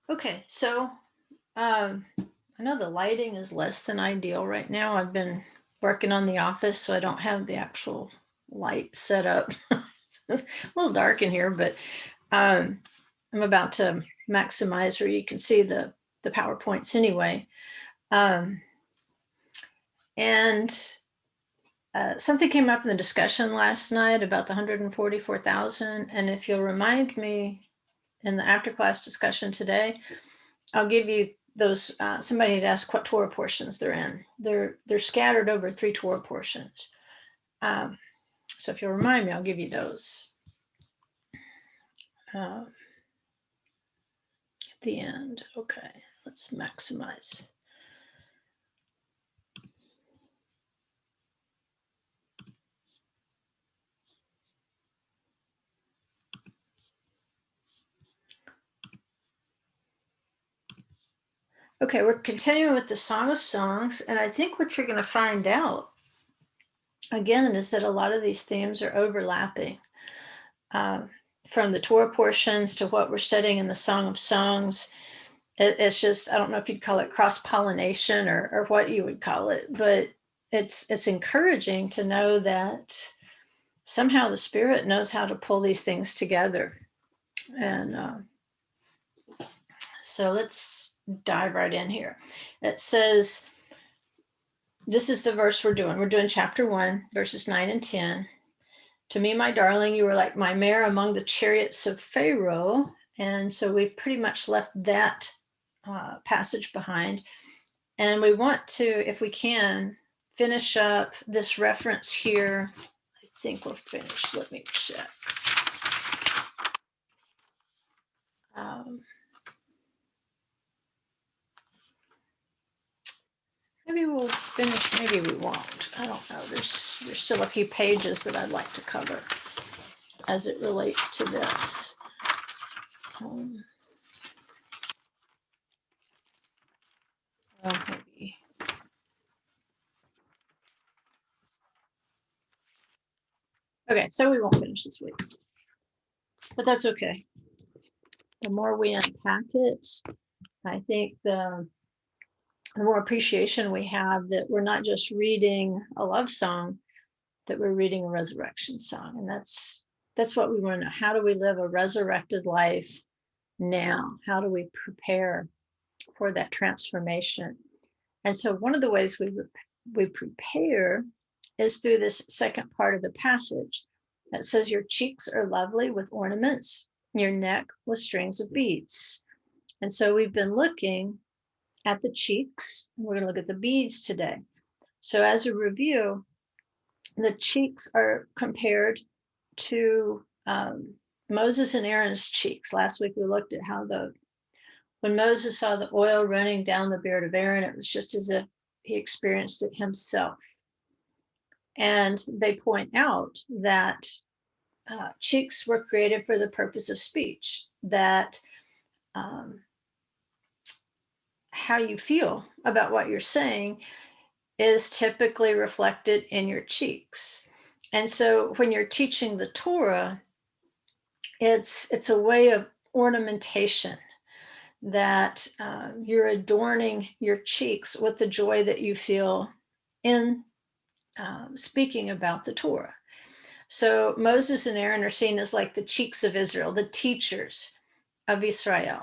Okay, so I know the lighting is less than ideal right now. I've been working on the office, so I don't have the actual light set up. It's a little dark in here, but um, I'm about to maximize where you can see the PowerPoints anyway. Um, and something came up in the discussion last night about the 144,000. And if you'll remind me in the after class discussion today, I'll give you those. Somebody had asked what Torah portions they're in. They're scattered over 3 Torah portions. Um, so if you'll remind me, I'll give you those at the end. Okay, let's maximize. Okay, we're continuing with the Song of Songs, and I think what you're going to find out again is that a lot of these themes are overlapping. Uh, from the Torah portions to what we're studying in the Song of Songs, it's just, I don't know if you'd call it cross pollination or what you would call it, but it's encouraging to know that somehow the Spirit knows how to pull these things together. And so let's dive right in here. It says, this is the verse we're doing. We're doing chapter 1, verses 9 and 10. To me, my darling, you were like my mare among the chariots of Pharaoh. And so we've pretty much left that passage behind. And we want to, if we can, finish up this reference here. I think we're finished. Let me check. Um, maybe we'll finish, maybe we won't. I don't know. There's still a few pages that I'd like to cover as it relates to this. Well, maybe. Okay, so we won't finish this week, but that's okay. The more we unpack it, I think the more appreciation we have that we're not just reading a love song, that we're reading a resurrection song. And that's what we want to know. How do we live a resurrected life now? How do we prepare for that transformation? And so one of the ways we prepare is through this second part of the passage that says, your cheeks are lovely with ornaments, your neck with strings of beads. And so we've been looking at the cheeks. We're going to look at the beads today. So as a review, the cheeks are compared to Moses and Aaron's cheeks. Last week we looked at how when Moses saw the oil running down the beard of Aaron, it was just as if he experienced it himself. And they point out that cheeks were created for the purpose of speech, that how you feel about what you're saying is typically reflected in your cheeks. And so when you're teaching the Torah, it's a way of ornamentation that you're adorning your cheeks with the joy that you feel in speaking about the Torah. So Moses and Aaron are seen as like the cheeks of Israel, the teachers of Israel.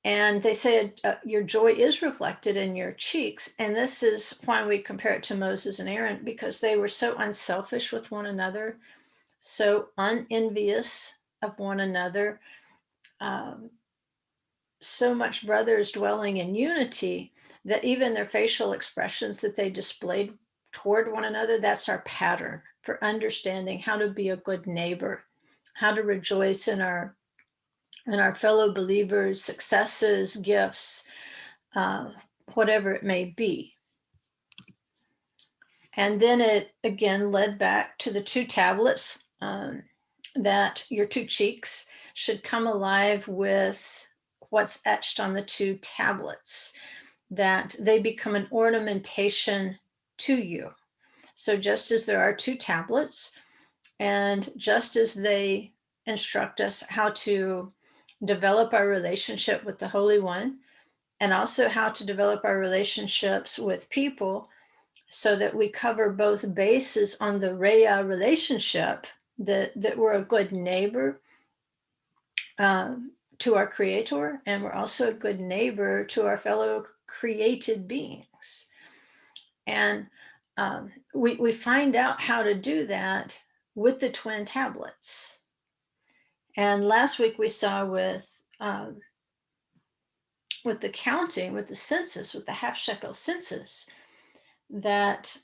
And they said, your joy is reflected in your cheeks. And this is why we compare it to Moses and Aaron, because they were so unselfish with one another, so unenvious of one another, so much brothers dwelling in unity that even their facial expressions that they displayed toward one another, that's our pattern for understanding how to be a good neighbor, how to rejoice in our fellow believers' successes, gifts, whatever it may be. And then it again led back to the 2 tablets, that your 2 cheeks should come alive with what's etched on the 2 tablets, that they become an ornamentation to you. So just as there are 2 tablets, and just as they instruct us how to develop our relationship with the Holy One, and also how to develop our relationships with people so that we cover both bases on the Rhea relationship, that we're a good neighbor to our Creator, and we're also a good neighbor to our fellow created beings. And we find out how to do that with the twin tablets. And last week we saw with the counting, with the census, with the half shekel census, that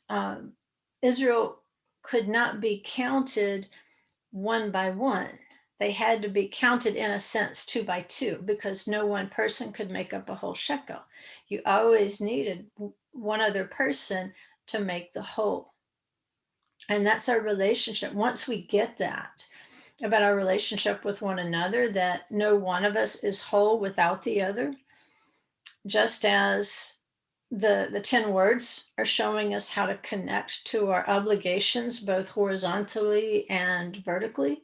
Israel could not be counted one by one. They had to be counted, in a sense, 2 by 2, because no one person could make up a whole shekel. You always needed one other person to make the whole. And that's our relationship. Once we get that about our relationship with one another, that no one of us is whole without the other, just as the 10 words are showing us how to connect to our obligations, both horizontally and vertically,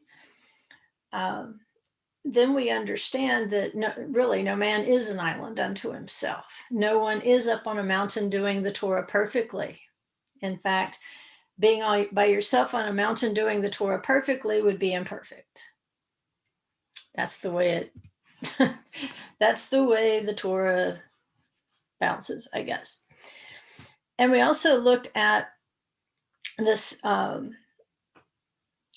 then we understand that really no man is an island unto himself. No one is up on a mountain doing the Torah perfectly. In fact, being all by yourself on a mountain doing the Torah perfectly would be imperfect. That's the way it that's the way the Torah bounces, I guess. And we also looked at this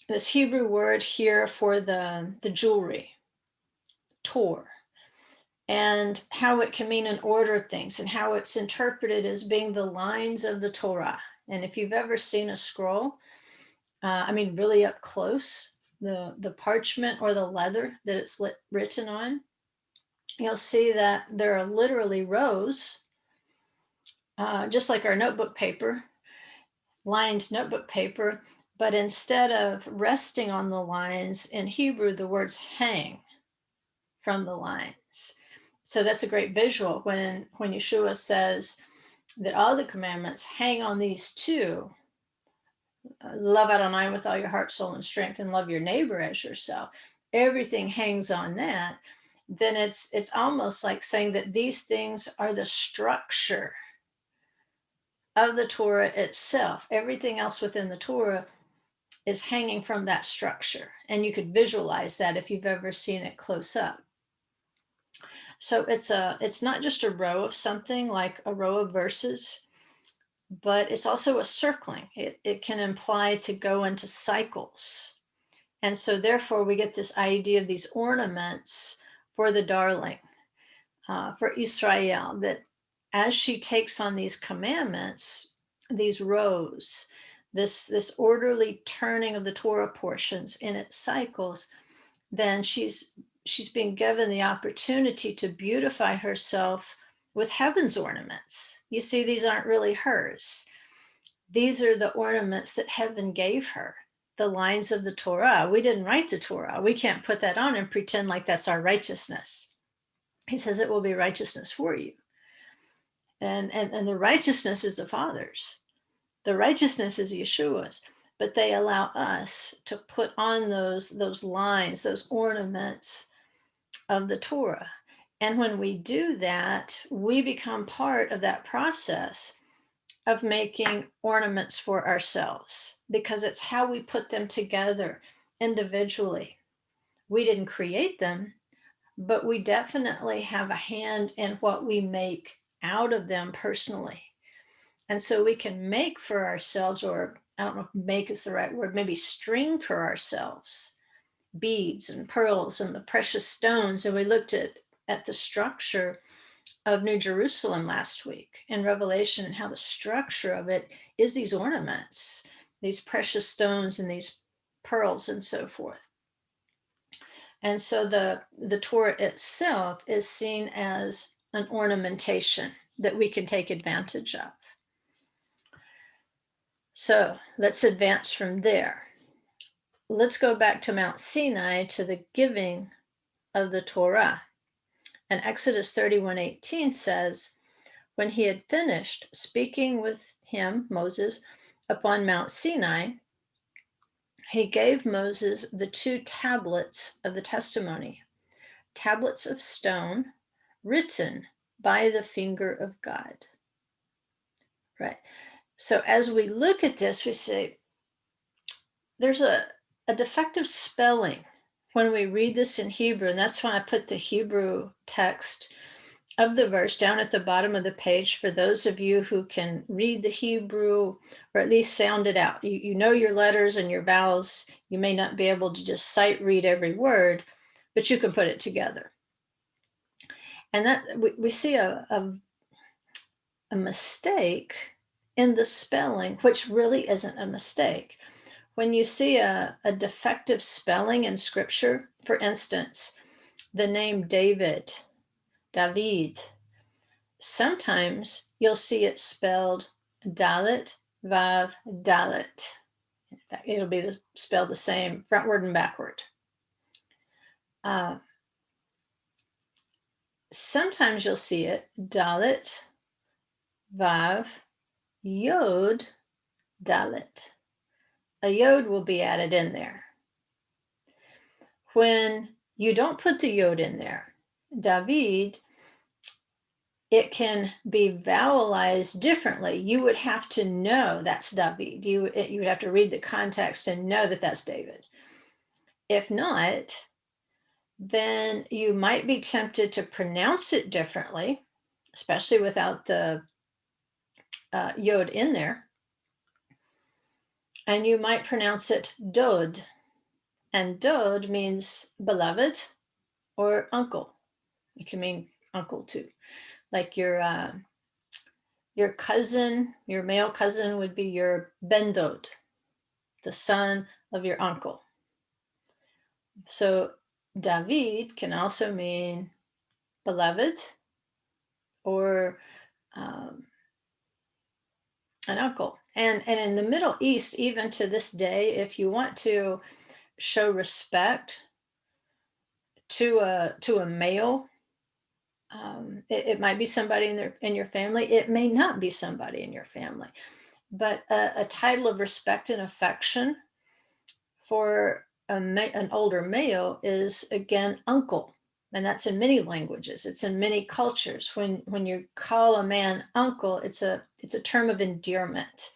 this Hebrew word here for the jewelry, tor, and how it can mean an order of things, and how it's interpreted as being the lines of the Torah. And if you've ever seen a scroll, I mean, really up close, the parchment or the leather that it's written on, you'll see that there are literally rows, just like our notebook paper, lined notebook paper, but instead of resting on the lines, in Hebrew, the words hang from the lines. So that's a great visual when Yeshua says that all the commandments hang on these two. Love Adonai with all your heart, soul, and strength, and love your neighbor as yourself. Everything hangs on that. Then it's almost like saying that these things are the structure of the Torah itself. Everything else within the Torah is hanging from that structure. And you could visualize that if you've ever seen it close up. So it's not just a row of something like a row of verses, but it's also a circling. It can imply to go into cycles. And so therefore we get this idea of these ornaments for the darling, for Israel, that as she takes on these commandments, these rows, this orderly turning of the Torah portions in its cycles, then she's being given the opportunity to beautify herself with heaven's ornaments. You see, these aren't really hers. These are the ornaments that heaven gave her, the lines of the Torah. We didn't write the Torah. We can't put that on and pretend like that's our righteousness. He says it will be righteousness for you. And the righteousness is the Father's. The righteousness is Yeshua's. But they allow us to put on those lines, those ornaments of the Torah. And when we do that, we become part of that process of making ornaments for ourselves, because it's how we put them together individually. We didn't create them, but we definitely have a hand in what we make out of them personally. And so we can make for ourselves, or I don't know if make is the right word, maybe string for ourselves, beads and pearls and the precious stones. And we looked at the structure of New Jerusalem last week in Revelation, and how the structure of it is these ornaments, these precious stones and these pearls and so forth. And so the Torah itself is seen as an ornamentation that we can take advantage of. So let's advance from there. Let's go back to Mount Sinai, to the giving of the Torah. And Exodus 31:18 says, when he had finished speaking with him, Moses, upon Mount Sinai, he gave Moses the 2 tablets of the testimony, tablets of stone written by the finger of God. Right. So as we look at this, we say there's a defective spelling when we read this in Hebrew. And that's why I put the Hebrew text of the verse down at the bottom of the page for those of you who can read the Hebrew or at least sound it out. You know your letters and your vowels. You may not be able to just sight read every word, but you can put it together. And that we see a mistake in the spelling, which really isn't a mistake. When you see a defective spelling in scripture, for instance, the name David, sometimes you'll see it spelled Dalet, Vav, Dalet. In fact, it'll be spelled the same frontward and backward. Sometimes you'll see it Dalet, Vav, Yod, Dalet. A yod will be added in there. When you don't put the yod in there, David, it can be vowelized differently. You would have to know that's David. You would have to read the context and know that that's David. If not, then you might be tempted to pronounce it differently, especially without the yod in there. And you might pronounce it Dod. And Dod means beloved or uncle. It can mean uncle too. Like your cousin, your male cousin would be your ben Dod, the son of your uncle. So David can also mean beloved or an uncle. And in the Middle East, even to this day, if you want to show respect to a male, it might be somebody in your family. It may not be somebody in your family, but a title of respect and affection for an older male is again uncle, and that's in many languages. It's in many cultures. When you call a man uncle, it's a term of endearment,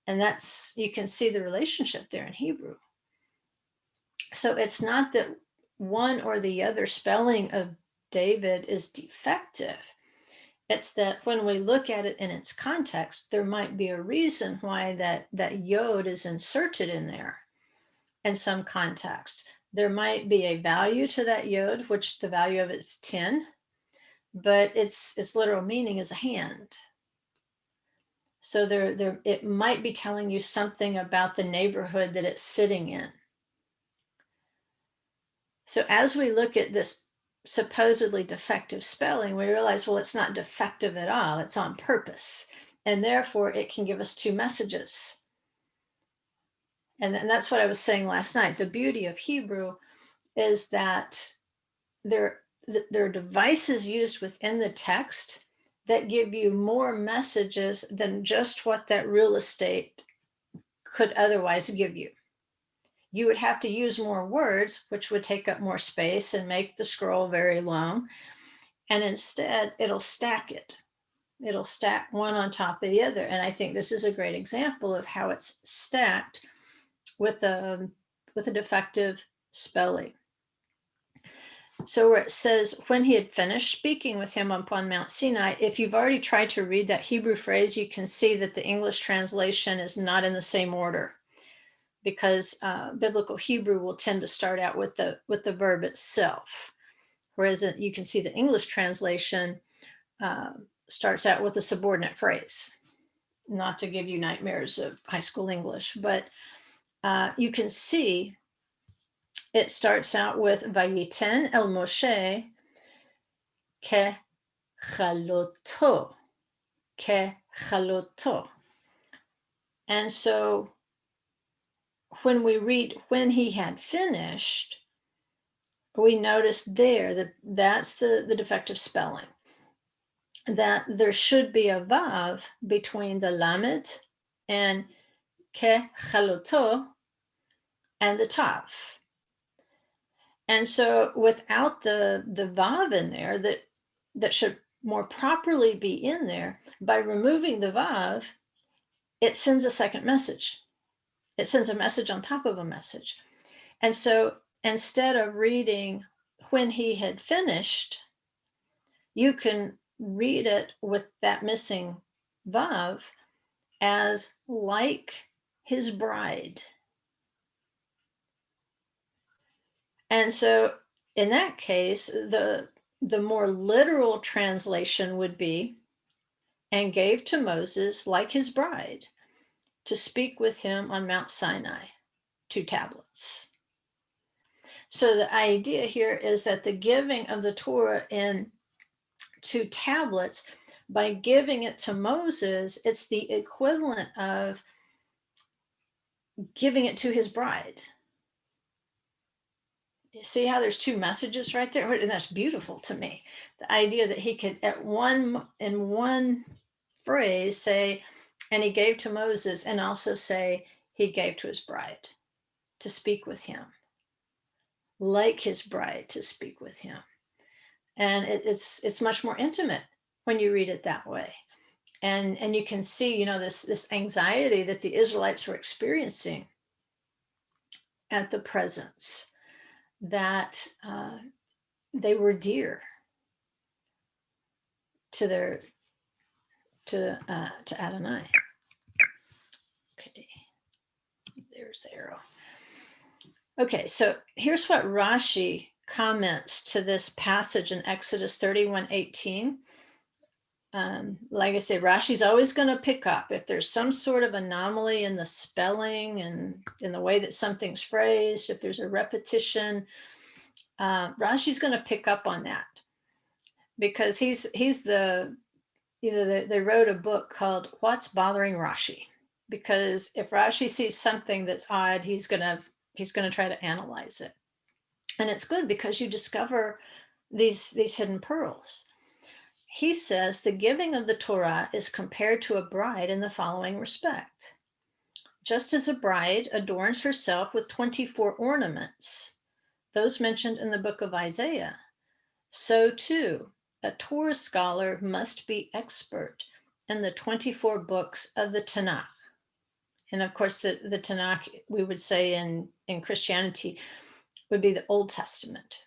and that's, you can see the relationship there in Hebrew. So it's not that one or the other spelling of David is defective. It's that when we look at it in its context, there might be a reason why that yod is inserted in there in some context. There might be a value to that yod, which the value of it is 10, but its literal meaning is a hand. So there it might be telling you something about the neighborhood that it's sitting in. So as we look at this supposedly defective spelling, we realize, well, it's not defective at all. It's on purpose. And therefore, it can give us two messages. And that's what I was saying last night. The beauty of Hebrew is that there are devices used within the text that give you more messages than just what that real estate could otherwise give you. You would have to use more words, which would take up more space and make the scroll very long. And instead, it'll stack it. It'll stack one on top of the other. And I think this is a great example of how it's stacked with a defective spelling. So where it says, when he had finished speaking with him upon Mount Sinai, if you've already tried to read that Hebrew phrase, you can see that the English translation is not in the same order, because biblical Hebrew will tend to start out with the verb itself, whereas you can see the English translation starts out with a subordinate phrase. Not to give you nightmares of high school English, but you can see it starts out with Vayiten el Moshe kechaloto, kechaloto. And so when we read, when he had finished, we notice there that that's the defective spelling, that there should be a vav between the lamed and kechaloto and the tav. And so without the vav in there, that should more properly be in there, by removing the vav, it sends a second message. It sends a message on top of a message. And so instead of reading when he had finished, you can read it with that missing vav as like his bride. And so in that case, the more literal translation would be, and gave to Moses like his bride to speak with him on Mount Sinai, 2 tablets. So the idea here is that the giving of the Torah in 2 tablets, by giving it to Moses, it's the equivalent of giving it to his bride. You see how there's 2 messages right there? And that's beautiful to me. The idea that he could in one phrase say, and he gave to Moses, and also say he gave to his bride to speak with him, like his bride to speak with him. And it's much more intimate when you read it that way. And you can see, this anxiety that the Israelites were experiencing at the presence, that they were dear to Adonai. Okay, there's the arrow. Okay, so here's what Rashi comments to this passage in Exodus 31:18. Like I say, Rashi's always going to pick up if there's some sort of anomaly in the spelling and in the way that something's phrased, if there's a repetition. Rashi's going to pick up on that, because he's they wrote a book called What's Bothering Rashi? Because if Rashi sees something that's odd, he's going to try to analyze it. And it's good because you discover these hidden pearls. He says the giving of the Torah is compared to a bride in the following respect. Just as a bride adorns herself with 24 ornaments, those mentioned in the book of Isaiah, so too a Torah scholar must be expert in the 24 books of the Tanakh. And of course, the Tanakh, we would say in Christianity, would be the Old Testament.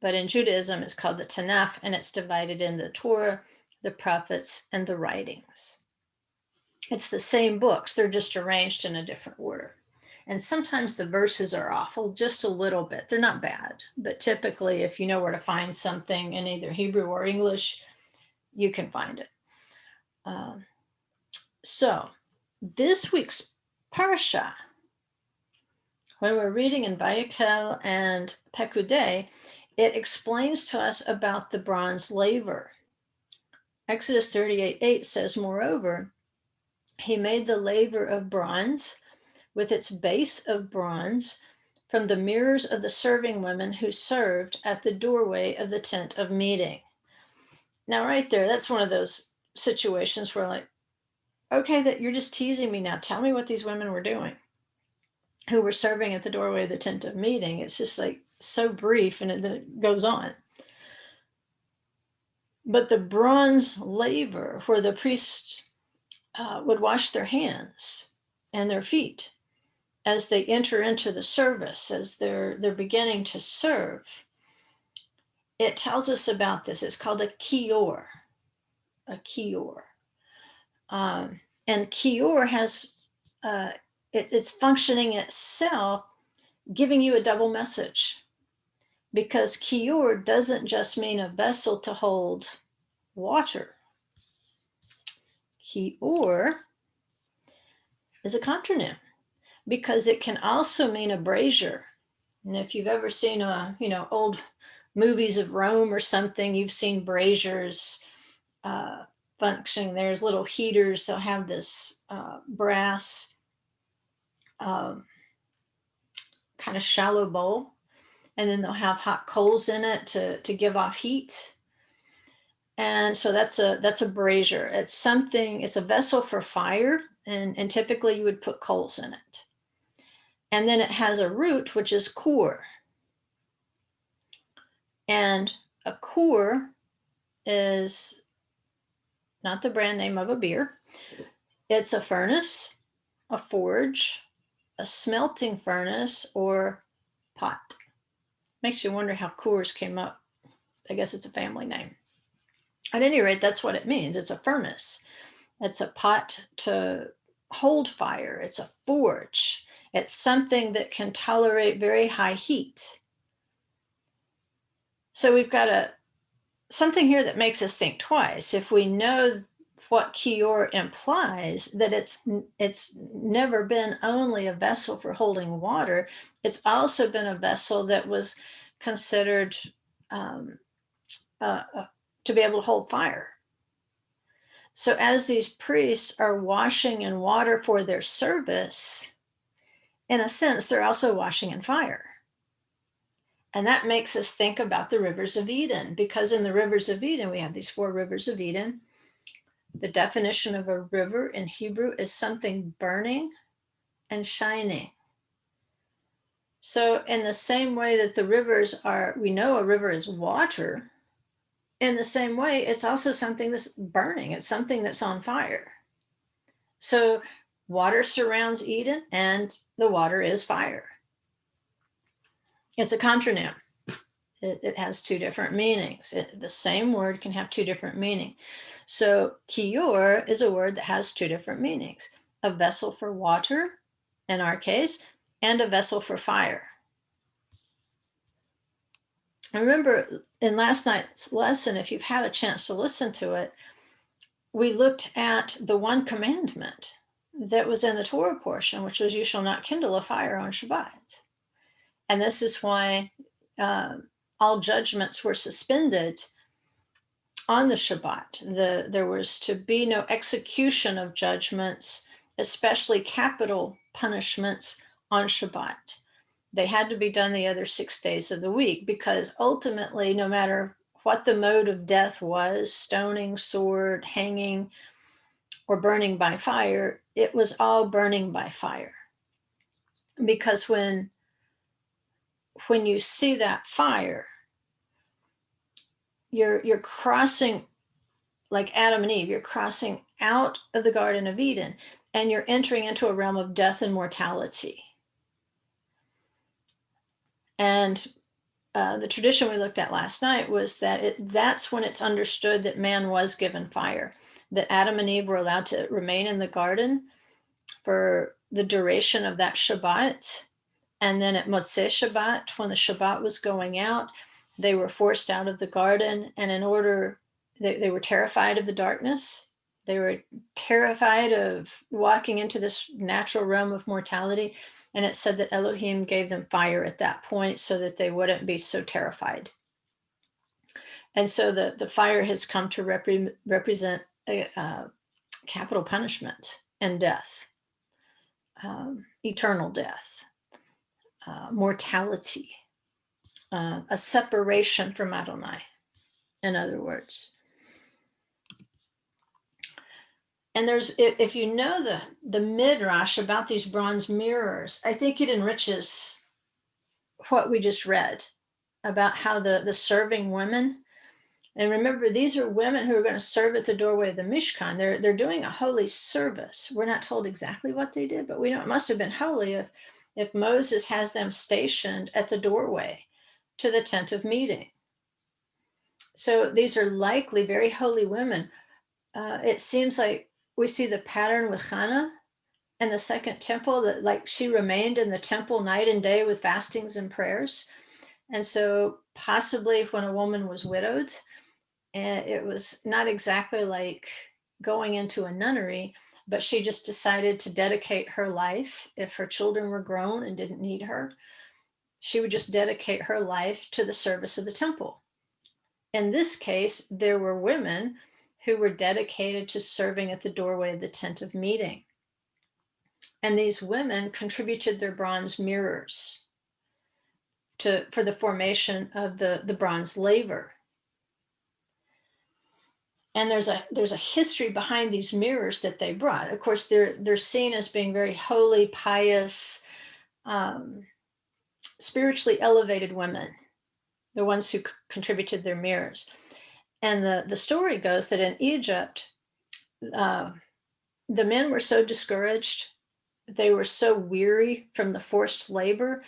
But in Judaism, it's called the Tanakh, and it's divided in the Torah, the prophets, and the writings. It's the same books, they're just arranged in a different order. And sometimes the verses are off just a little bit. They're not bad, but typically if you know where to find something in either Hebrew or English, you can find it. So this week's parsha, when we're reading in Vayekel and Pekudei, it explains to us about the bronze laver. Exodus 38:8 says, moreover, he made the laver of bronze with its base of bronze from the mirrors of the serving women who served at the doorway of the tent of meeting. Now, right there, that's one of those situations where, like, okay, that you're just teasing me now. Tell me what these women were doing who were serving at the doorway of the tent of meeting. It's just like so brief, and then it goes on. But the bronze laver, where the priests would wash their hands and their feet as they enter into the service, as they're beginning to serve, it tells us about this. It's called a kior, a kior. And kior has, it's functioning itself, giving you a double message. Because kior doesn't just mean a vessel to hold water. Kior is a contronym, because it can also mean a brazier. And if you've ever seen old movies of Rome or something, you've seen braziers functioning. There's little heaters. They'll have this brass kind of shallow bowl, and then they'll have hot coals in it to give off heat. And so that's a brazier. It's a vessel for fire, and typically you would put coals in it. And then it has a root, which is kur. And a kur is not the brand name of a beer. It's a furnace, a forge, a smelting furnace, or pot. Makes you wonder how Coors came up. I guess it's a family name. At any rate, that's what it means. It's a furnace. It's a pot to hold fire. It's a forge. It's something that can tolerate very high heat. So we've got something here that makes us think twice. If we know what kior implies, that it's never been only a vessel for holding water, it's also been a vessel that was considered to be able to hold fire. So as these priests are washing in water for their service, in a sense, they're also washing in fire. And that makes us think about the rivers of Eden, because in the rivers of Eden, we have these 4 rivers of Eden. The definition of a river in Hebrew is something burning and shining. So in the same way that the rivers are, we know a river is water, in the same way, it's also something that's burning. It's something that's on fire. So water surrounds Eden, and the water is fire. It's a contronym. It has 2 different meanings. The same word can have 2 different meanings. So kior is a word that has 2 different meanings. A vessel for water, in our case, and a vessel for fire. I remember in last night's lesson, if you've had a chance to listen to it, we looked at the 1 commandment that was in the Torah portion, which was, you shall not kindle a fire on Shabbat. And this is why all judgments were suspended on the Shabbat. There was to be no execution of judgments, especially capital punishments, on Shabbat. They had to be done the other 6 days of the week, because ultimately, no matter what the mode of death was, stoning, sword, hanging, or burning by fire, it was all burning by fire. Because when you see that fire, you're crossing, like Adam and Eve, you're crossing out of the Garden of Eden, and you're entering into a realm of death and mortality. And the tradition we looked at last night was that that's when it's understood that man was given fire, that Adam and Eve were allowed to remain in the garden for the duration of that Shabbat. And then at Motzei Shabbat, when the Shabbat was going out, they were forced out of the garden. And in order, they were terrified of the darkness. They were terrified of walking into this natural realm of mortality. And it said that Elohim gave them fire at that point so that they wouldn't be so terrified. And so the fire has come to represent capital punishment and death, eternal death, mortality, a separation from Adonai, in other words. And if you know the midrash about these bronze mirrors, I think it enriches what we just read about how the serving women, and remember, these are women who are going to serve at the doorway of the Mishkan. They're doing a holy service. We're not told exactly what they did, but we know it must have been holy if Moses has them stationed at the doorway to the tent of meeting. So these are likely very holy women. It seems like we see the pattern with Hannah and the second temple, that like she remained in the temple night and day with fastings and prayers. And so possibly when a woman was widowed, and it was not exactly like going into a nunnery, but she just decided to dedicate her life. If her children were grown and didn't need her, she would just dedicate her life to the service of the temple. In this case, there were women who were dedicated to serving at the doorway of the tent of meeting. And these women contributed their bronze mirrors for the formation of the bronze laver. And there's a history behind these mirrors that they brought. Of course, they're seen as being very holy, pious, spiritually elevated women. the ones who contributed their mirrors. And the story goes that in Egypt, uh, the men were so discouraged, they were so weary from the forced labor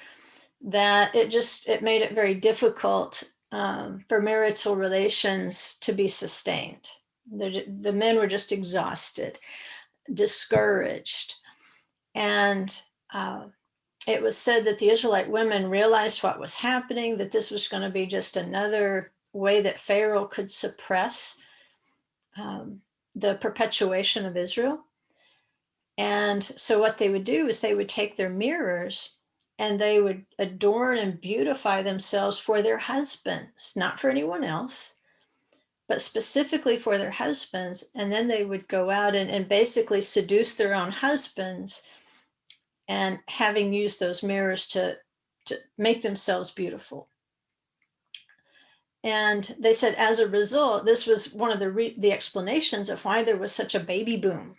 that it made it very difficult for marital relations to be sustained. The men were just exhausted, discouraged, and it was said that the Israelite women realized what was happening, that this was going to be just another way that Pharaoh could suppress the perpetuation of Israel. And so what they would do is they would take their mirrors and they would adorn and beautify themselves for their husbands, not for anyone else, but specifically for their husbands. And then they would go out and basically seduce their own husbands, and having used those mirrors to make themselves beautiful. And they said, as a result, this was one of the explanations of why there was such a baby boom.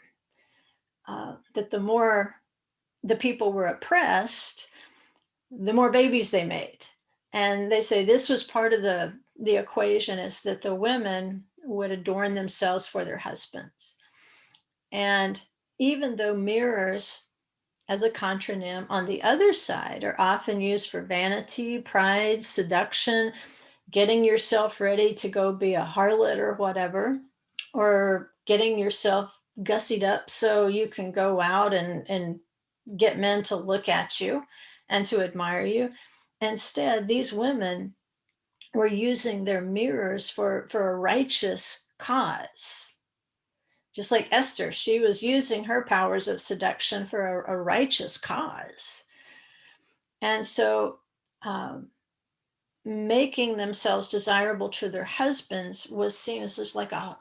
That the more the people were oppressed, the more babies they made. And they say this was part of the equation, is that the women would adorn themselves for their husbands. And even though mirrors as a contronym on the other side are often used for vanity, pride, seduction, getting yourself ready to go be a harlot or whatever, or getting yourself gussied up so you can go out and get men to look at you and to admire you. Instead, these women were using their mirrors for a righteous cause. Just like Esther, she was using her powers of seduction for a righteous cause. And so making themselves desirable to their husbands was seen as just like an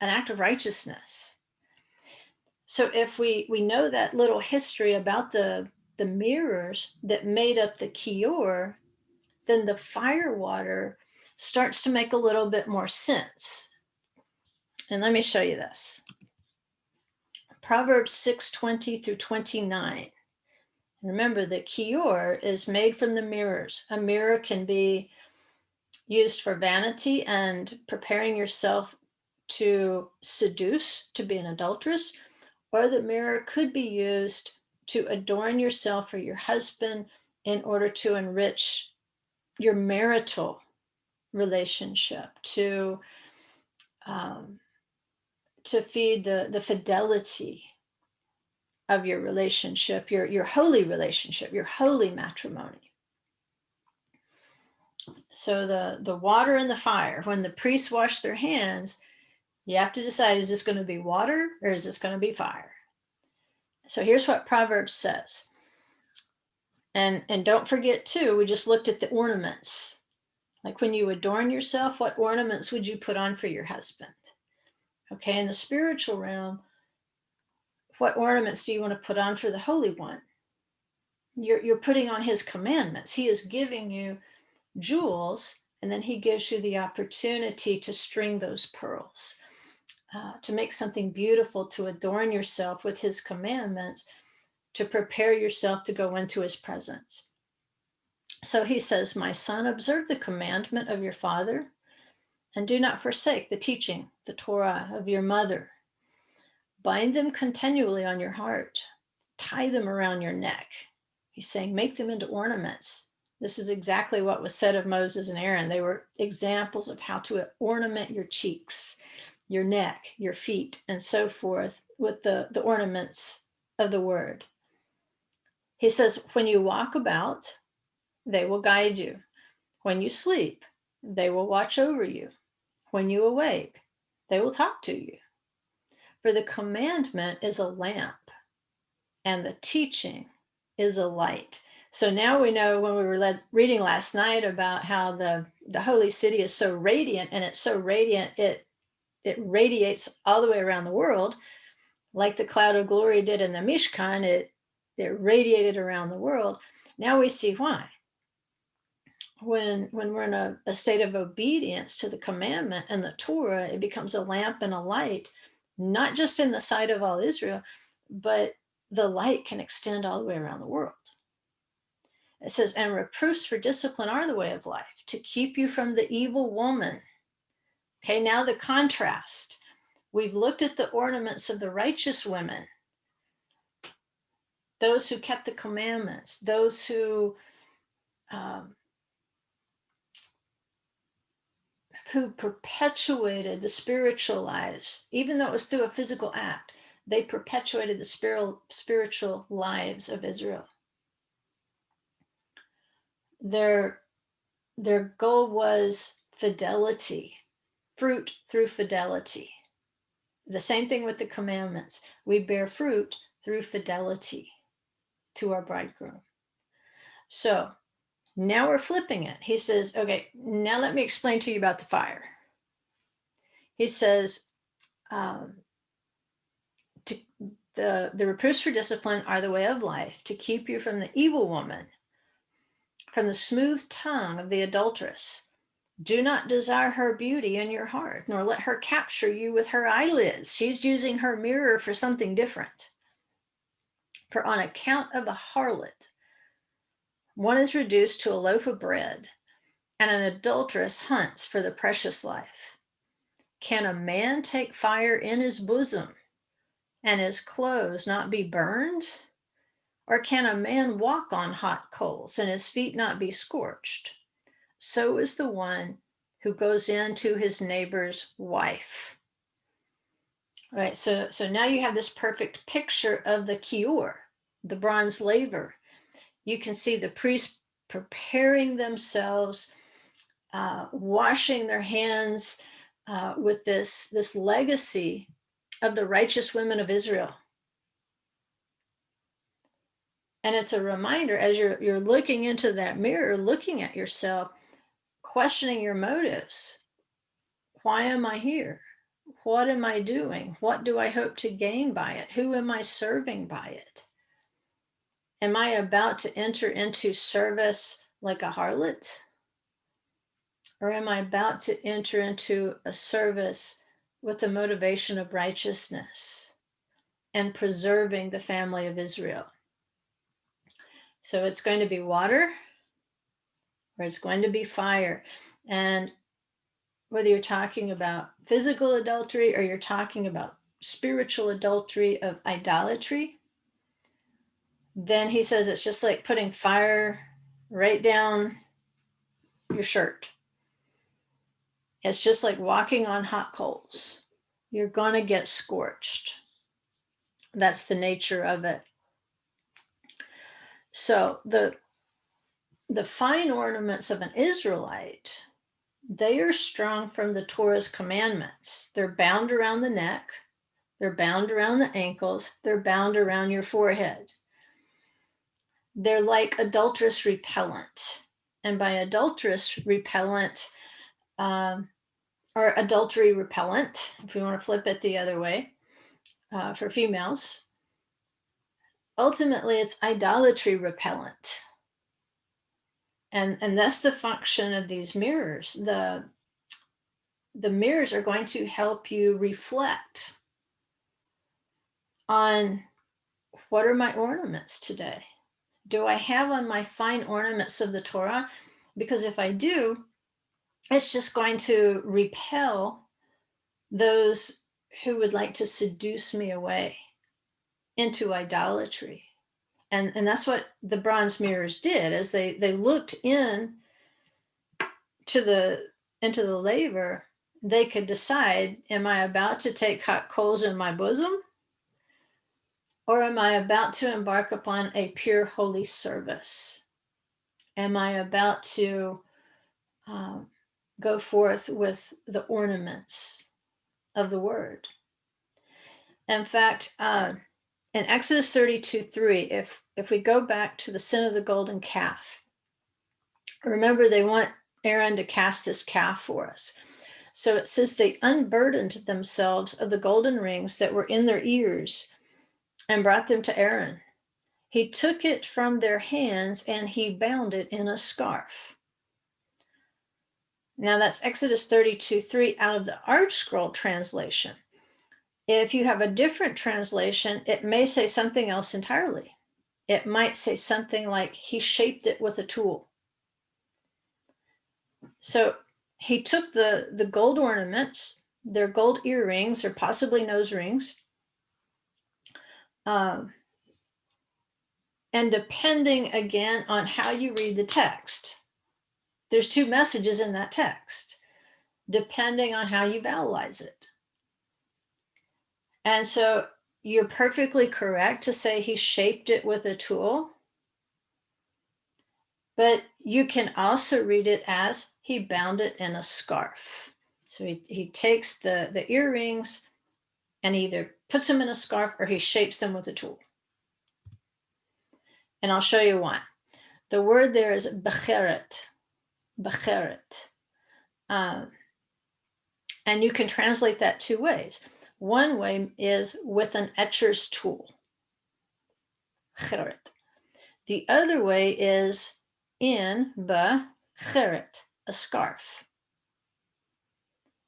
act of righteousness. So if we know that little history about the mirrors that made up the kior, then the fire water starts to make a little bit more sense. And let me show you this. Proverbs 6:20 through 29. Remember, the kior is made from the mirrors. A mirror can be used for vanity and preparing yourself to seduce, to be an adulteress, or the mirror could be used to adorn yourself for your husband in order to enrich your marital relationship, to feed the fidelity of your relationship, your holy relationship, your holy matrimony. So the water and the fire, when the priests wash their hands, you have to decide, is this going to be water or is this going to be fire? So here's what Proverbs says. And don't forget too, we just looked at the ornaments. Like when you adorn yourself, what ornaments would you put on for your husband? Okay, in the spiritual realm, what ornaments do you want to put on for the Holy One? You're putting on his commandments. He is giving you jewels, and then he gives you the opportunity to string those pearls, to make something beautiful, to adorn yourself with his commandments, to prepare yourself to go into his presence. So he says, my son, observe the commandment of your father, and do not forsake the teaching, the Torah of your mother. Bind them continually on your heart. Tie them around your neck. He's saying, make them into ornaments. This is exactly what was said of Moses and Aaron. They were examples of how to ornament your cheeks, your neck, your feet, and so forth with the ornaments of the word. He says, when you walk about, they will guide you. When you sleep, they will watch over you. When you awake, they will talk to you. For the commandment is a lamp, and the teaching is a light. So now we know, when we were reading last night about how the holy city is so radiant, and it's so radiant, it radiates all the way around the world, like the cloud of glory did in the Mishkan. It radiated around the world. Now we see why. When we're in a state of obedience to the commandment and the Torah, it becomes a lamp and a light, not just in the sight of all Israel, but the light can extend all the way around the world. It says, and reproofs for discipline are the way of life, to keep you from the evil woman. Okay, now the contrast. We've looked at the ornaments of the righteous women, those who kept the commandments, those who perpetuated the spiritual lives, even though it was through a physical act. They perpetuated the spiritual lives of Israel. Their goal was fidelity, fruit through fidelity. The same thing with the commandments. We bear fruit through fidelity to our bridegroom. So now we're flipping it. He says, okay, now let me explain to you about the fire. He says, the reproofs for discipline are the way of life, to keep you from the evil woman, from the smooth tongue of the adulteress. Do not desire her beauty in your heart, nor let her capture you with her eyelids. She's using her mirror for something different. For on account of a harlot, one is reduced to a loaf of bread, and an adulteress hunts for the precious life. Can a man take fire in his bosom, and his clothes not be burned? Or can a man walk on hot coals, and his feet not be scorched? So is the one who goes into his neighbor's wife. All right, so now you have this perfect picture of the kior, the bronze laver. You can see the priests preparing themselves, washing their hands with this legacy of the righteous women of Israel. And it's a reminder as you're looking into that mirror, looking at yourself, questioning your motives. Why am I here? What am I doing? What do I hope to gain by it? Who am I serving by it? Am I about to enter into service like a harlot? Or am I about to enter into a service with the motivation of righteousness and preserving the family of Israel? So it's going to be water or it's going to be fire. And whether you're talking about physical adultery or you're talking about spiritual adultery of idolatry, then he says it's just like putting fire right down your shirt. It's just like walking on hot coals. You're going to get scorched. That's the nature of it. So the fine ornaments of an Israelite, they are strung from the Torah's commandments. They're bound around the neck. They're bound around the ankles. They're bound around your forehead. They're like adulterous repellent. And by adulterous repellent, or adultery repellent, if we want to flip it the other way, for females, ultimately it's idolatry repellent. And that's the function of these mirrors. The mirrors are going to help you reflect on what are my ornaments today? Do I have on my fine ornaments of the Torah? Because if I do, it's just going to repel those who would like to seduce me away into idolatry. And that's what the bronze mirrors did, as they looked into the laver. They could decide, am I about to take hot coals in my bosom? Or am I about to embark upon a pure holy service? Am I about to go forth with the ornaments of the word? In fact, in Exodus 32:3, if we go back to the sin of the golden calf, remember they want Aaron to cast this calf for us. So it says they unburdened themselves of the golden rings that were in their ears and brought them to Aaron. He took it from their hands and he bound it in a scarf. Now that's Exodus 32:3 out of the Art Scroll translation. If you have a different translation, it may say something else entirely. it might say something like, he shaped it with a tool. So he took the gold ornaments, their gold earrings or possibly nose rings, and depending again on how you read the text, there's two messages in that text, depending on how you vowelize it. And so you're perfectly correct to say he shaped it with a tool, but you can also read it as he bound it in a scarf. So he takes the earrings and either puts them in a scarf or he shapes them with a tool. And I'll show you why. The word there is becheret, becheret. And you can translate that two ways. One way is with an etcher's tool, cheret. The other way is in becheret, a scarf.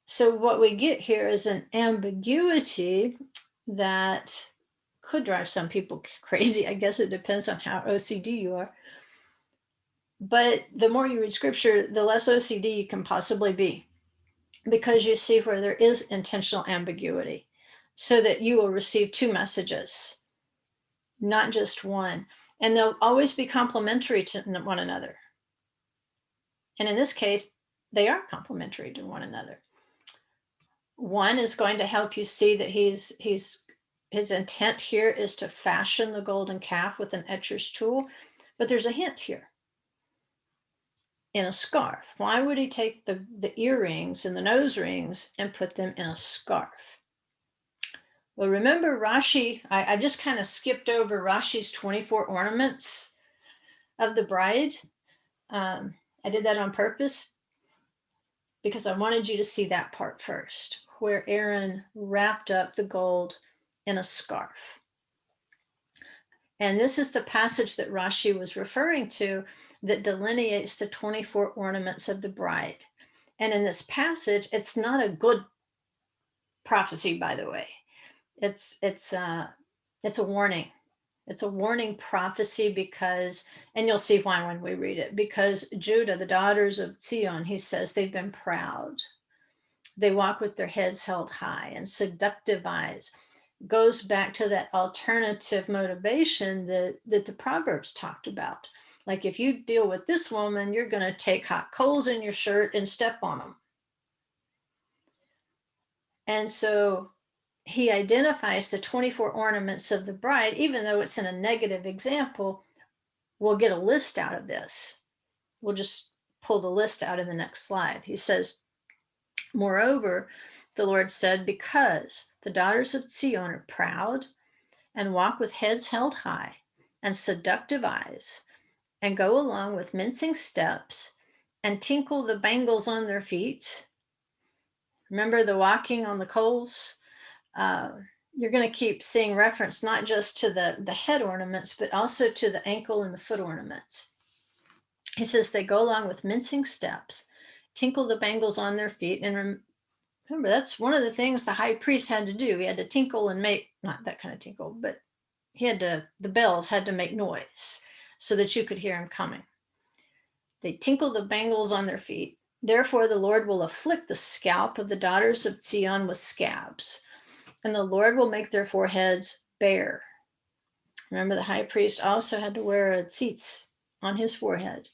So what we get here is an ambiguity that could drive some people crazy. I guess it depends on how OCD you are. But the more you read scripture, the less OCD you can possibly be, because you see where there is intentional ambiguity, so that you will receive two messages, not just one. And they'll always be complementary to one another. And in this case, they are complementary to one another. One is going to help you see that his intent here is to fashion the golden calf with an etcher's tool, but there's a hint here. In a scarf. Why would he take the earrings and the nose rings and put them in a scarf? Well, remember Rashi, I just kind of skipped over Rashi's 24 ornaments of the bride. I did that on purpose because I wanted you to see that part first, where Aaron wrapped up the gold in a scarf. And this is the passage that Rashi was referring to that delineates the 24 ornaments of the bride. And in this passage, it's not a good prophecy, by the way. It's a warning. It's a warning prophecy because, and you'll see why when we read it, because Judah, the daughters of Zion, he says they've been proud. They walk with their heads held high and seductive eyes. Goes back to that alternative motivation that the Proverbs talked about. Like, if you deal with this woman, you're going to take hot coals in your shirt and step on them. And so he identifies the 24 ornaments of the bride, even though it's in a negative example. We'll get a list out of this. We'll just pull the list out in the next slide. He says, moreover, the Lord said, because the daughters of Zion are proud and walk with heads held high and seductive eyes and go along with mincing steps and tinkle the bangles on their feet. Remember the walking on the coals? You're going to keep seeing reference not just to the head ornaments, but also to the ankle and the foot ornaments. He says they go along with mincing steps, tinkle the bangles on their feet, and remember, that's one of the things the high priest had to do. He had to tinkle and make, not that kind of tinkle, but the bells had to make noise so that you could hear him coming. They tinkle the bangles on their feet. Therefore, the Lord will afflict the scalp of the daughters of Zion with scabs, and the Lord will make their foreheads bare. Remember, the high priest also had to wear a tzitz on his forehead.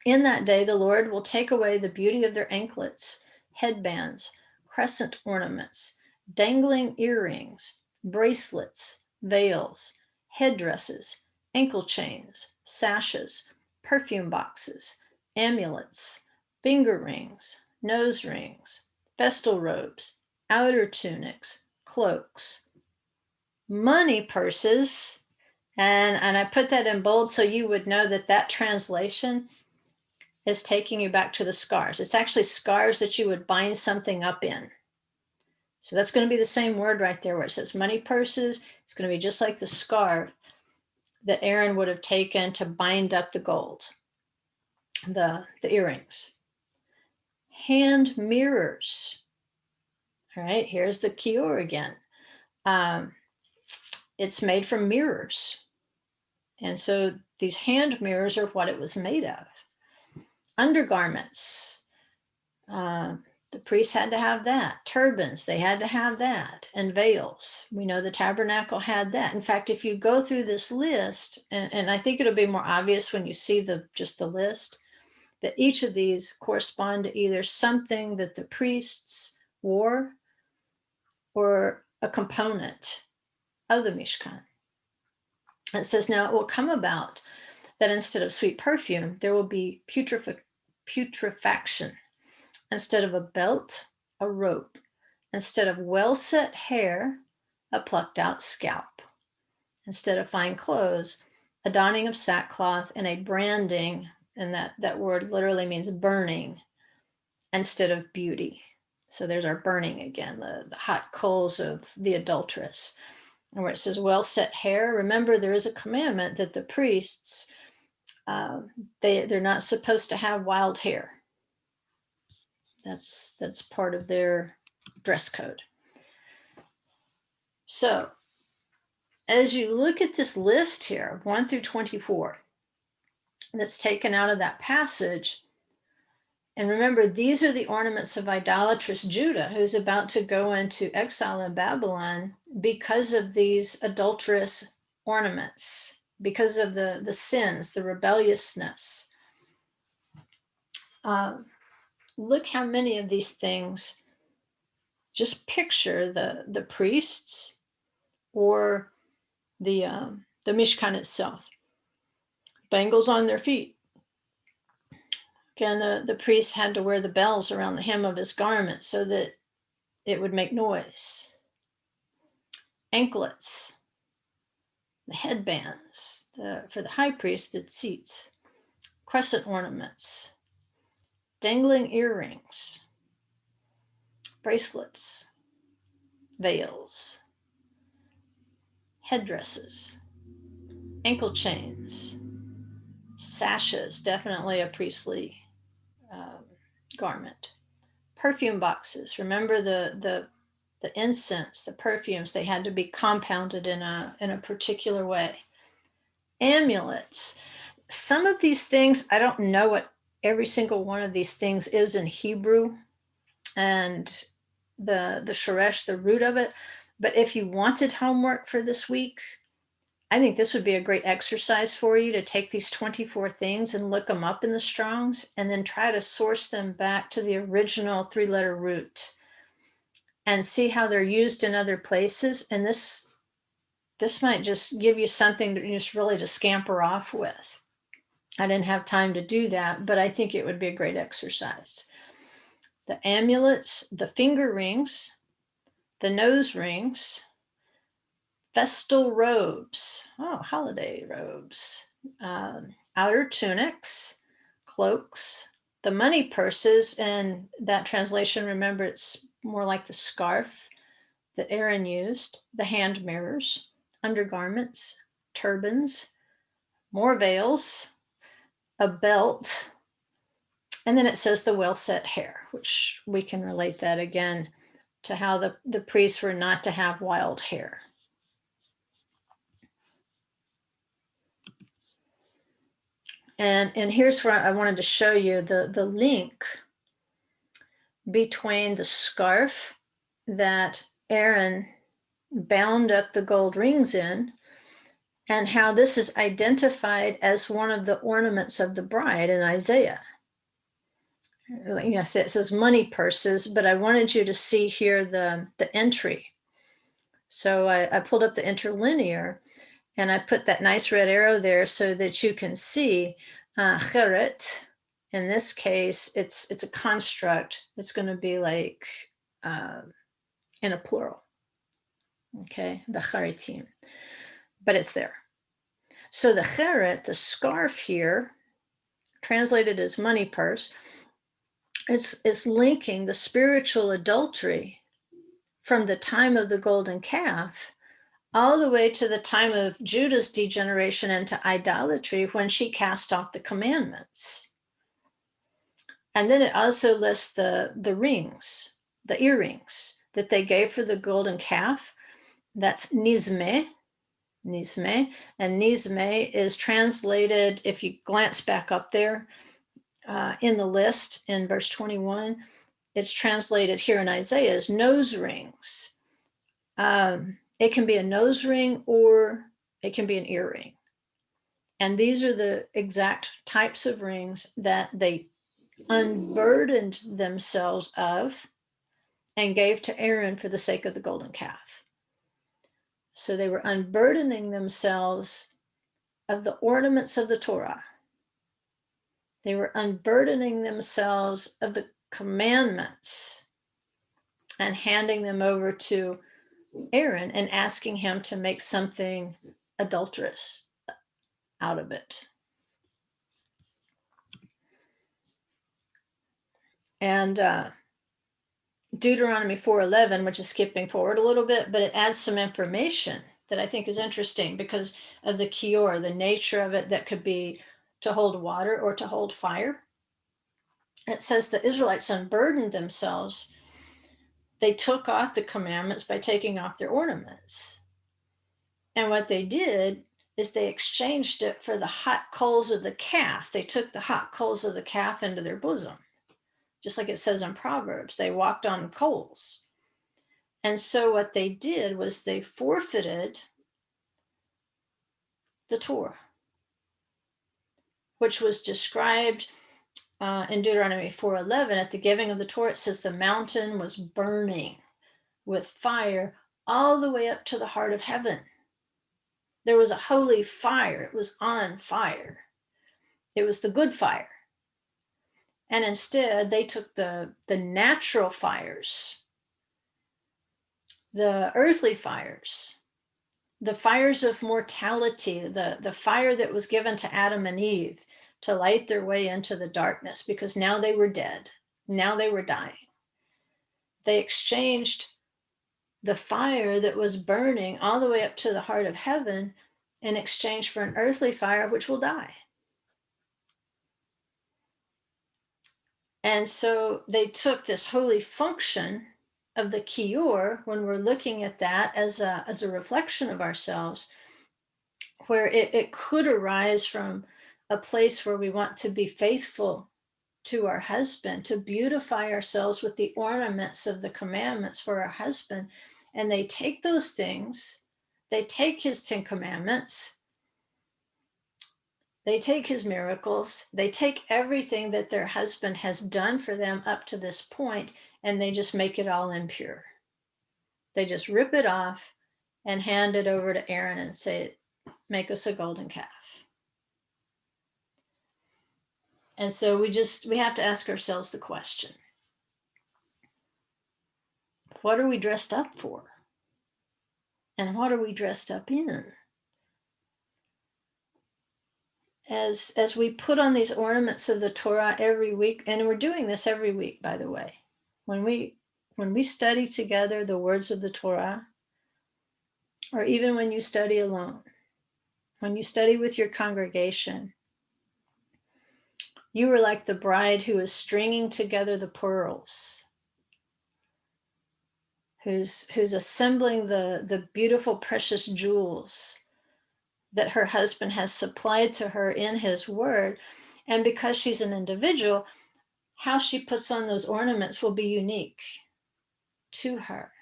In that day, the Lord will take away the beauty of their anklets, headbands, crescent ornaments, dangling earrings, bracelets, veils, headdresses, ankle chains, sashes, perfume boxes, amulets, finger rings, nose rings, festal robes, outer tunics, cloaks, money purses, and I put that in bold so you would know that translation is taking you back to the scars. It's actually scars that you would bind something up in. So that's going to be the same word right there where it says money purses. It's going to be just like the scarf that Aaron would have taken to bind up the gold, the earrings. Hand mirrors. All right, here's the kior again. It's made from mirrors. And so these hand mirrors are what it was made of. Undergarments. The priests had to have that. Turbans, they had to have that. And veils. We know the tabernacle had that. In fact, if you go through this list, and I think it'll be more obvious when you see just the list, that each of these correspond to either something that the priests wore or a component of the Mishkan. It says, now it will come about that instead of sweet perfume, there will be putrefaction. Instead of a belt, a rope. Instead of well-set hair, a plucked out scalp. Instead of fine clothes, a donning of sackcloth and a branding, and that word literally means burning, instead of beauty. So there's our burning again, the hot coals of the adulteress. And where it says well-set hair, remember there is a commandment that the priests, they're not supposed to have wild hair. That's part of their dress code. So as you look at this list here, 1 through 24, that's taken out of that passage, and remember, these are the ornaments of idolatrous Judah, who's about to go into exile in Babylon because of these adulterous ornaments, because of the sins, the rebelliousness. Look how many of these things, just picture the priests or the Mishkan itself. Bangles on their feet. Again, the priest had to wear the bells around the hem of his garment so that it would make noise. Anklets, the headbands, for the high priest, the tzitzit, crescent ornaments, dangling earrings, bracelets, veils, headdresses, ankle chains, sashes, definitely a priestly garment, perfume boxes. Remember the incense, the perfumes, they had to be compounded in a particular way. Amulets. Some of these things, I don't know what every single one of these things is in Hebrew and the shoresh, the root of it. But if you wanted homework for this week, I think this would be a great exercise for you to take these 24 things and look them up in the Strongs and then try to source them back to the original 3-letter root and see how they're used in other places. And this might just give you something to just really to scamper off with. I didn't have time to do that, but I think it would be a great exercise. The amulets, the finger rings, the nose rings, festal robes, holiday robes, outer tunics, cloaks, the money purses, and that translation, remember, it's more like the scarf that Aaron used, the hand mirrors, undergarments, turbans, more veils, a belt, and then it says the well-set hair, which we can relate that again to how the priests were not to have wild hair. And here's where I wanted to show you the link between the scarf that Aaron bound up the gold rings in and how this is identified as one of the ornaments of the bride in Isaiah. Yes, it says money purses, but I wanted you to see here the entry. So I pulled up the interlinear and I put that nice red arrow there so that you can see cheret. In this case, it's a construct. It's going to be like in a plural. Okay, the charetim, but it's there. So the cheret, the scarf here, translated as money purse, it's linking the spiritual adultery from the time of the golden calf all the way to the time of Judah's degeneration into idolatry when she cast off the commandments. And then it also lists the rings, the earrings that they gave for the golden calf. That's nizmeh, Nisme. And Nisme is translated, if you glance back up there in the list in verse 21, it's translated here in Isaiah as nose rings. It can be a nose ring or it can be an earring. And these are the exact types of rings that they unburdened themselves of and gave to Aaron for the sake of the golden calf. So they were unburdening themselves of the ornaments of the Torah. They were unburdening themselves of the commandments and handing them over to Aaron and asking him to make something adulterous out of it. And Deuteronomy 4:11, which is skipping forward a little bit, but it adds some information that I think is interesting because of the kior, the nature of it, that could be to hold water or to hold fire. It says the Israelites unburdened themselves. They took off the commandments by taking off their ornaments. And what they did is they exchanged it for the hot coals of the calf. They took the hot coals of the calf into their bosom. Just like it says in Proverbs, they walked on coals. And so what they did was they forfeited the Torah, which was described in Deuteronomy 4:11. At the giving of the Torah, it says the mountain was burning with fire all the way up to the heart of heaven. There was a holy fire. It was on fire. It was the good fire. And instead, they took the natural fires, the earthly fires, the fires of mortality, the fire that was given to Adam and Eve to light their way into the darkness, because now they were dead. Now they were dying. They exchanged the fire that was burning all the way up to the heart of heaven in exchange for an earthly fire which will die. And so they took this holy function of the kior, when we're looking at that as a reflection of ourselves, where it could arise from a place where we want to be faithful to our husband, to beautify ourselves with the ornaments of the commandments for our husband. And they take those things, they take his 10 commandments, they take his miracles, they take everything that their husband has done for them up to this point, and they just make it all impure. They just rip it off and hand it over to Aaron and say, make us a golden calf. And so we have to ask ourselves the question, what are we dressed up for? And what are we dressed up in? As we put on these ornaments of the Torah every week, and we're doing this every week, by the way, when we study together the words of the Torah, or even when you study alone, when you study with your congregation, you are like the bride who is stringing together the pearls, who's assembling the beautiful, precious jewels that her husband has supplied to her in his word. And because she's an individual, how she puts on those ornaments will be unique to her.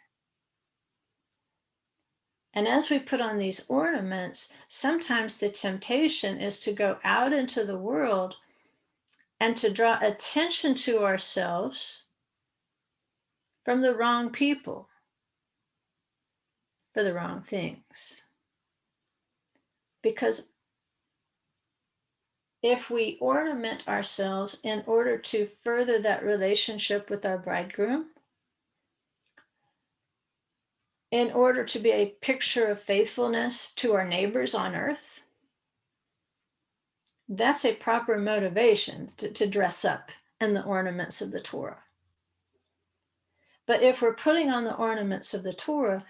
And as we put on these ornaments, sometimes the temptation is to go out into the world and to draw attention to ourselves from the wrong people for the wrong things. Because if we ornament ourselves in order to further that relationship with our bridegroom, in order to be a picture of faithfulness to our neighbors on earth, that's a proper motivation to dress up in the ornaments of the Torah. But if we're putting on the ornaments of the Torah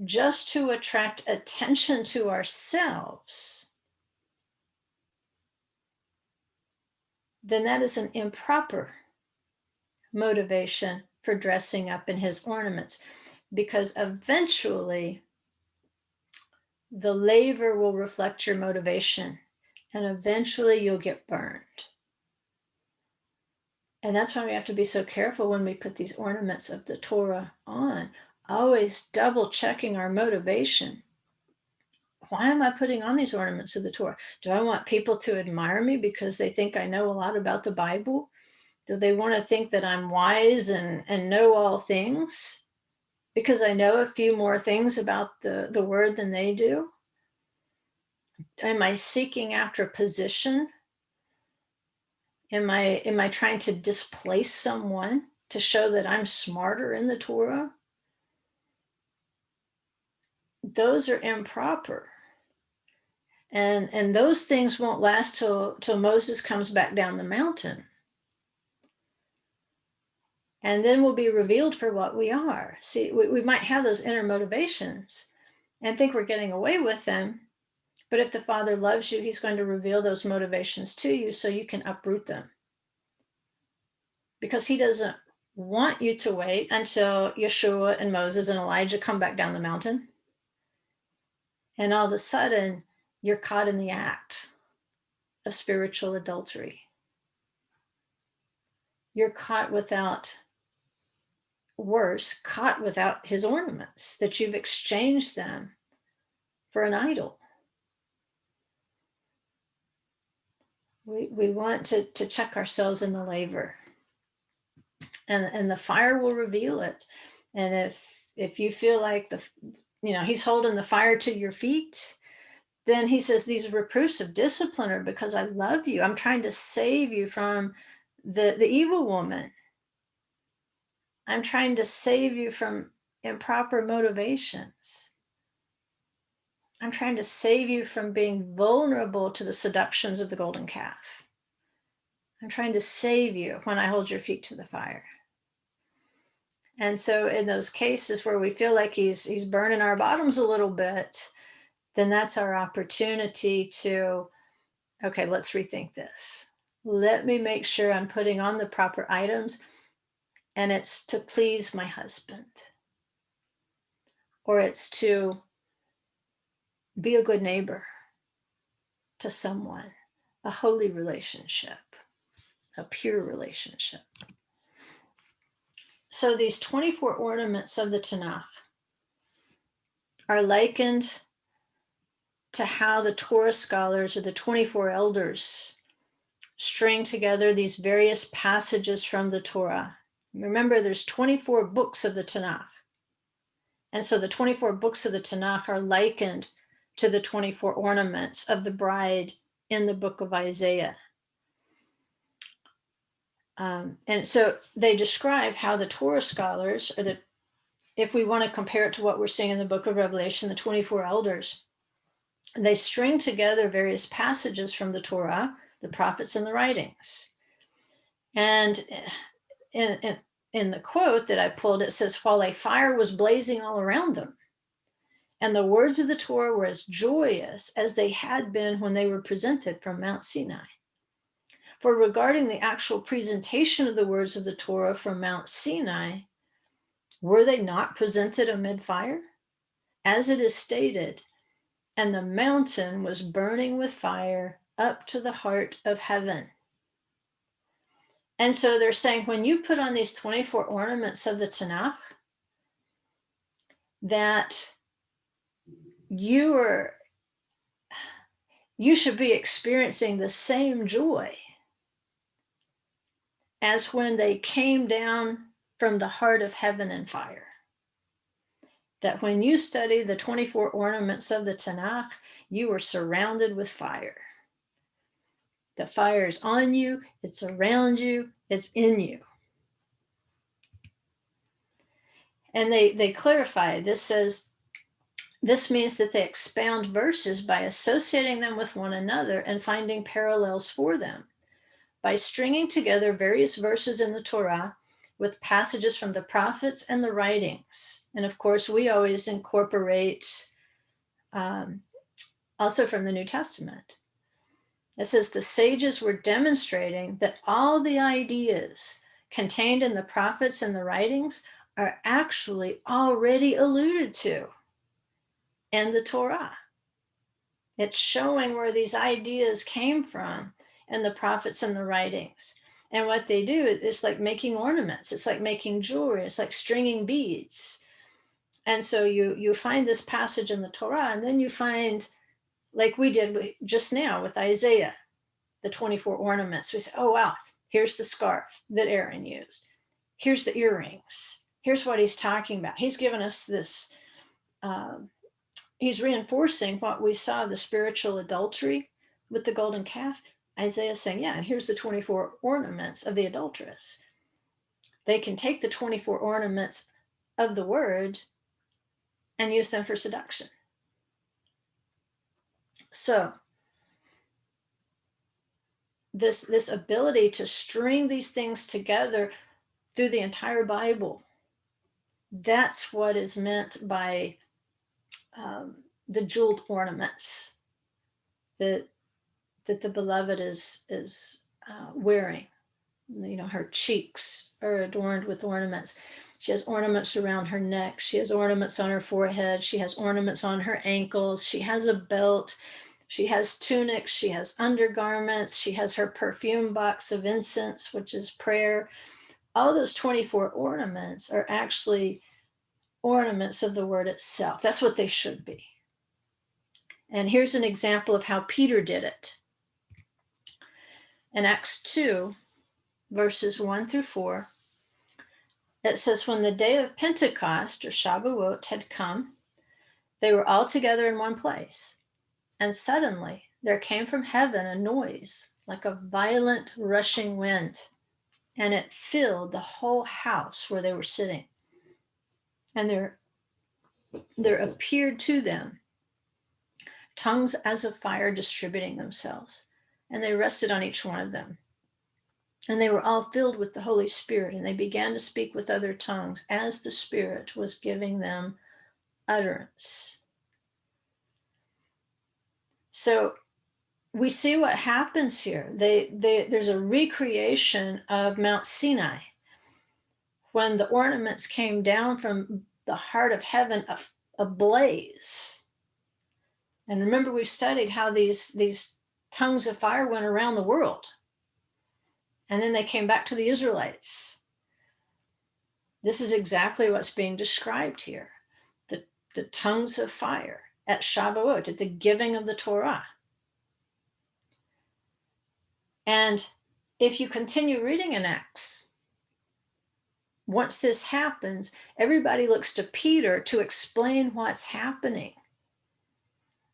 just to attract attention to ourselves, then that is an improper motivation for dressing up in his ornaments, because eventually the laver will reflect your motivation, and eventually you'll get burned. And that's why we have to be so careful when we put these ornaments of the Torah on, always double checking our motivation. Why am I putting on these ornaments of the Torah? Do I want people to admire me because they think I know a lot about the Bible? Do they want to think that I'm wise and know all things because I know a few more things about the word than they do? Am I seeking after position? Am I trying to displace someone to show that I'm smarter in the Torah? Those are improper. And those things won't last till Moses comes back down the mountain. And then we'll be revealed for what we are. See, we might have those inner motivations and think we're getting away with them. But if the Father loves you, he's going to reveal those motivations to you so you can uproot them. Because he doesn't want you to wait until Yeshua and Moses and Elijah come back down the mountain. And all of a sudden, you're caught in the act of spiritual adultery. You're caught without his ornaments, that you've exchanged them for an idol. We want to check ourselves in the laver. And the fire will reveal it. And if you feel like he's holding the fire to your feet, then he says, these reproofs of discipline are because I love you. I'm trying to save you from the evil woman. I'm trying to save you from improper motivations. I'm trying to save you from being vulnerable to the seductions of the golden calf. I'm trying to save you when I hold your feet to the fire. And so in those cases where we feel like he's burning our bottoms a little bit, then that's our opportunity to, okay, let's rethink this. Let me make sure I'm putting on the proper items, and it's to please my husband, or it's to be a good neighbor to someone, a holy relationship, a pure relationship. So these 24 ornaments of the Tanakh are likened to how the Torah scholars or the 24 elders string together these various passages from the Torah. Remember, there's 24 books of the Tanakh. And so the 24 books of the Tanakh are likened to the 24 ornaments of the bride in the book of Isaiah. And so they describe how the Torah scholars, if we want to compare it to what we're seeing in the book of Revelation, the 24 elders, they string together various passages from the Torah, the prophets, and the writings. And in the quote that I pulled, it says, while a fire was blazing all around them, and the words of the Torah were as joyous as they had been when they were presented from Mount Sinai. For regarding the actual presentation of the words of the Torah from Mount Sinai, were they not presented amid fire? As it is stated, and the mountain was burning with fire up to the heart of heaven. And so they're saying, when you put on these 24 ornaments of the Tanakh, that you should be experiencing the same joy as when they came down from the heart of heaven in fire. That when you study the 24 ornaments of the Tanakh, you are surrounded with fire. The fire is on you, it's around you, it's in you. And they clarify, this means that they expound verses by associating them with one another and finding parallels for them. By stringing together various verses in the Torah with passages from the prophets and the writings. And of course, we always incorporate also from the New Testament. It says the sages were demonstrating that all the ideas contained in the prophets and the writings are actually already alluded to in the Torah. It's showing where these ideas came from in the prophets and the writings. And what they do is like making ornaments. It's like making jewelry. It's like stringing beads. And so you find this passage in the Torah, and then you find, like we did just now with Isaiah, the 24 ornaments. We say, oh, wow, here's the scarf that Aaron used. Here's the earrings. Here's what he's talking about. He's given us this, he's reinforcing what we saw, the spiritual adultery with the golden calf. Isaiah saying, yeah, and here's the 24 ornaments of the adulteress. They can take the 24 ornaments of the word and use them for seduction. So this ability to string these things together through the entire Bible, that's what is meant by the jeweled ornaments that the beloved is wearing. You know, her cheeks are adorned with ornaments. She has ornaments around her neck. She has ornaments on her forehead. She has ornaments on her ankles. She has a belt. She has tunics. She has undergarments. She has her perfume box of incense, which is prayer. All those 24 ornaments are actually ornaments of the word itself. That's what they should be. And here's an example of how Peter did it. In Acts 2, verses 1 through 4, it says, when the day of Pentecost, or Shavuot, had come, they were all together in one place. And suddenly there came from heaven a noise like a violent rushing wind, and it filled the whole house where they were sitting. And there appeared to them tongues as of fire distributing themselves, and they rested on each one of them. And they were all filled with the Holy Spirit, and they began to speak with other tongues as the Spirit was giving them utterance. So we see what happens here. There's a recreation of Mount Sinai when the ornaments came down from the heart of heaven ablaze. And remember, we studied how these tongues of fire went around the world. And then they came back to the Israelites. This is exactly what's being described here. The tongues of fire at Shavuot, at the giving of the Torah. And if you continue reading in Acts, once this happens, everybody looks to Peter to explain what's happening.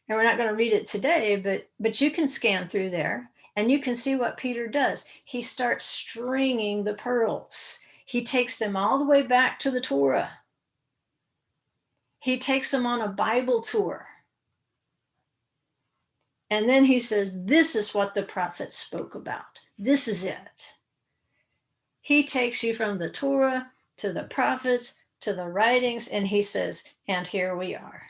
And we're not going to read it today, but you can scan through there and you can see what Peter does. He starts stringing the pearls. He takes them all the way back to the Torah. He takes them on a Bible tour. And then he says, this is what the prophets spoke about. This is it. He takes you from the Torah to the prophets to the writings, and he says, and here we are.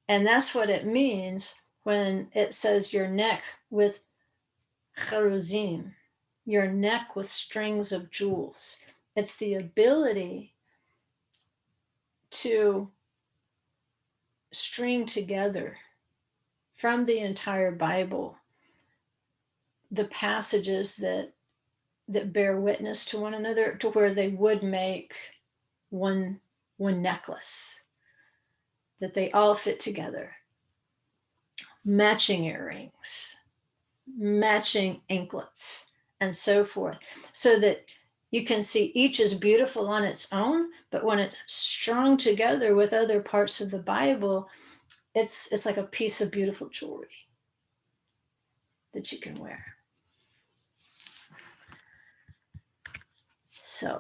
And that's what it means when it says your neck with charuzim, your neck with strings of jewels. It's the ability to string together from the entire Bible the passages that bear witness to one another, to where they would make one necklace, that they all fit together. Matching earrings, matching anklets, and so forth, so that you can see each is beautiful on its own, but when it's strung together with other parts of the Bible, it's like a piece of beautiful jewelry that you can wear. So